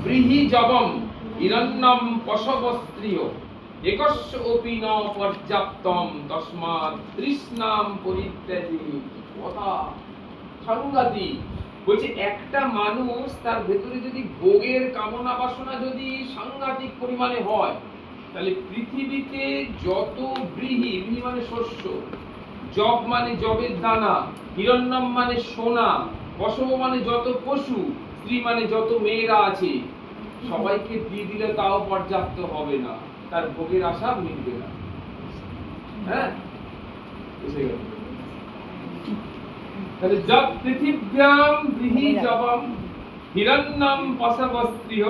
ব্রীহি জবম হিরণ্যম পশবস্ত্রিয় একস্য অপি ন পর্যাপ্তম তস্মাৎ তৃষ্ণাম পরিত্যাজি। কথা সাংঘাতিক। বলছে একটা মানুষ তার ভেতরে যদি ভোগের কামনা বাসনা যদি সাংঘাতিক পরিমাণে হয়, তাহলে পৃথিবীতে যত ব্রীহি, ব্রীহি মানে শস্য, জব মানে জবের দানা, হিরণ্যম মানে সোনা, পশব মানে যত পশু, স্ত্রী মানে যত মেয়েরা আছে, সবাইকে দিয়ে দিলে তাও পর্যাপ্ত হবে না, তার ভোগের আশা মিটবে না। হ্যাঁ, বুঝে গেল? তাহলে জব পৃথিব্যাম ব্রীহি জবম হিরণ্যম পশবস্ত্রিয়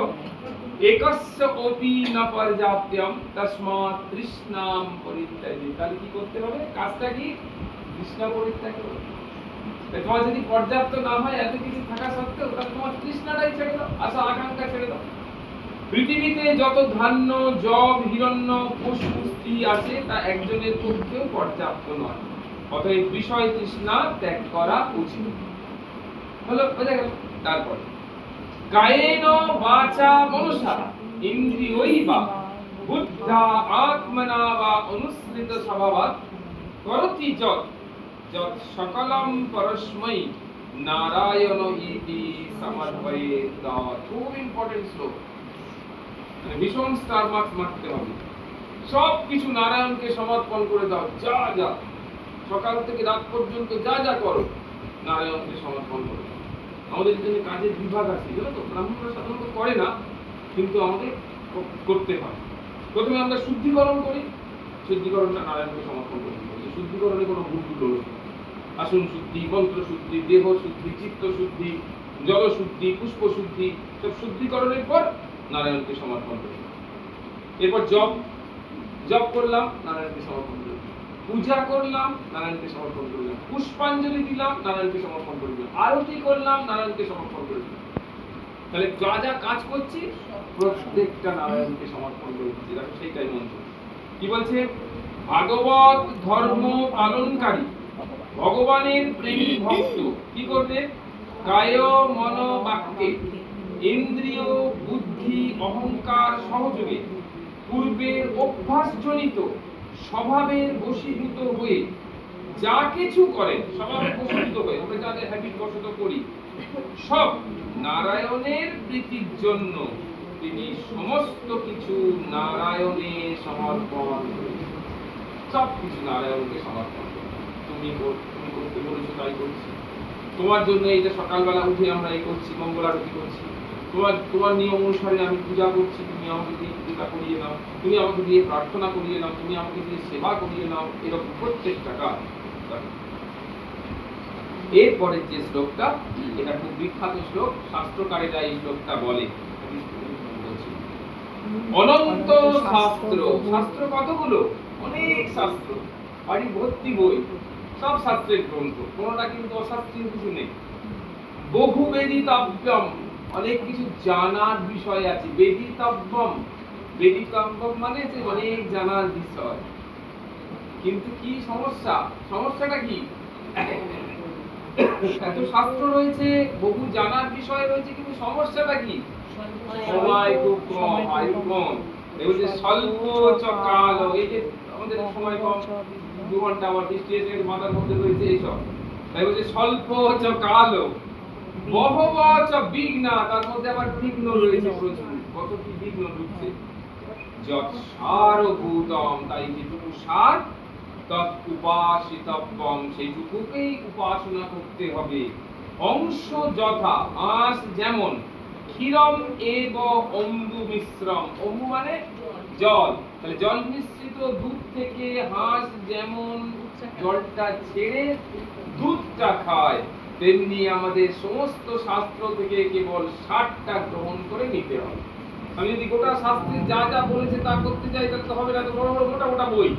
একস্য অপি ন পর্যাপ্তম তস্মাৎ তৃষ্ণাম পরিত্যাজি। তাহলে কি করতে হবে? কাজটা কি? তৃষ্ণা পরিত্যাগ করতে হবে। তোমার যদি পর্যাপ্ত না হয় এত কিছু থাকা সত্ত্বেও, তাহলে তোমার তৃষ্ণাটাই ছেড়ে দাও, আশা আকাঙ্ক্ষা ছেড়ে দাও। পৃথিবীতে যত ধান্য, জব, হিরণ্য, পশু, স্ত্রী আছে তা একজনের পক্ষেও পর্যাপ্ত নয়, অতএব বিষয় তৃষ্ণা ত্যাগ করা উচিত। হলো, বোঝা গেল? তারপর কায়েন বাচা মনসা ইন্দ্রিয়ৈবা বুদ্ধা আত্মনা বা অনুসৃত স্বভাবাৎ করতি যৎ যৎ সকলম পরস্মৈ নারায়ণ ইতি সমর্পয়েৎ। খুব ইম্পর্টেন্ট শ্লোক, ভীষণ স্টার মার্কস মারতে হবে। সব কিছু নারায়ণকে সমর্পণ করে দাও, যা যা সকাল থেকে রাত পর্যন্ত যা যা করো নারায়ণকে সমর্পণ করো। আমাদের জন্য কাজের বিভাগ আছে, জানো তো? ব্রাহ্মণরা সাধারণত করে না, কিন্তু আমাদের করতে হয়। প্রথমে আমরা শুদ্ধিকরণ করি, শুদ্ধিকরণটা নারায়ণকে সমর্পণ করি। শুদ্ধিকরণে কোনো ভুল নেই। আসন শুদ্ধি, মন্ত্র শুদ্ধি, দেহ শুদ্ধি, চিত্ত শুদ্ধি, জল শুদ্ধি, পুষ্প শুদ্ধি, সব শুদ্ধিকরণের পর নারায়ণকে সমর্পণ করি। এরপর জপ, জপ করলাম, নারায়ণকে সমর্পণ করলাম। পূজা করলাম, নারায়ণকে সমর্পণ করলাম। পুষ্পাঞ্জলি দিলাম, নারায়ণকে সমর্পণ করলাম। আরতি করলাম, নারায়ণকে সমর্পণ করলাম। তাহলে যা যা কাজ করছি প্রত্যেকটা নারায়ণকে সমর্পণ করছি, সেইটাই মন্ত্র। কি বলছে? ভাগবত ধর্ম পালনকারী ভগবানের প্রেমী ভক্ত কি করবে? কায় মন বাক্যে ইন্দ্রিয় বুদ্ধি অহংকার সহযোগে পূর্বের অভ্যাসজনিত স্বভাবের বশীভূত হয়ে যা কিছু করেন, স্বভাবের বশীভূত হয়ে আমরা যাদের হ্যাবিট বশত করি, সব নারায়ণের প্রীতির জন্য তিনি সমস্ত কিছু নারায়ণে সমর্পণ করেন। সব কিছু নারায়ণকে সমর্পণ করেন। তুমি করতে বলেছো তাই করছি, তোমার জন্য এইটা সকালবেলা উঠে আমরা এই করছি, মঙ্গল আরতি করছি, তোমার নিয়ম অনুসারে আমি পূজা করছি, তুমি আমাকে দিয়ে পূজা করিয়ে নাও, তুমি আমাকে দিয়ে প্রার্থনা করিয়ে নাও, তুমি আমাকে দিয়ে সেবা করিয়ে নাও, এরকম প্রত্যেকটা কাজ। এরপরে যে শ্লোকটা, এটা খুব বিখ্যাত শ্লোক, শাস্ত্রকারেরা এই শ্লোকটা বলে। অনন্ত শাস্ত্র, শাস্ত্র কতগুলো? অনেক শাস্ত্র, বাড়ি ভর্তি বই, সব শাস্ত্রের গ্রন্থ, কোনটা কিন্তু অশাস্ত্রীয় কিছু নেই। বহু বেদিতব্যম, অনেক কিছু জানার বিষয় আছে। বেদিতব্যম, বেদিতব্যম মানে যে অনেক জানার বিষয়। কিন্তু কি সমস্যা? সমস্যাটা কি? এত শাস্ত্র রয়েছে, বহু জানার বিষয় রয়েছে, কিন্তু সমস্যাটা কি? সময় খুব কম, আয়ু কম। এগুলো স্বল্প কাল, এই যে আমাদের সময় কম, 2 ঘন্টা আবার বৃষ্টি এসে মাথার মধ্যে রয়েছে এইসব, তাই বলছে স্বল্প কাল বহব চ বিঘ্না, তার মধ্যে আবার বিঘ্ন রয়েছে প্রচুর। কত কি বিঘ্ন ঢুকছে। যৎ সারভূতম, তাই যেটুকু সার, তৎ উপাসিতব্যম, সেইটুকুকেই উপাসনা করতে হবে। অংশ যথা, আঁশ যেমন, ক্ষীরম এব অম্বু মিশ্রম, অম্বু মানে জল, তাহলে জল মিশ্রিত দুধ থেকে হাঁস যেমন জলটা ছেড়ে দুধটা খায়, তেমনি আমাদের সমস্ত শাস্ত্র থেকে কেবল সারটা গ্রহণ করে নিতে হবে। আমি যদি গোটা শাস্ত্রে যা যা বলেছে তা করতে চাই, তাহলে তো হবে না, তো বড় বড় মোটা মোটা বই।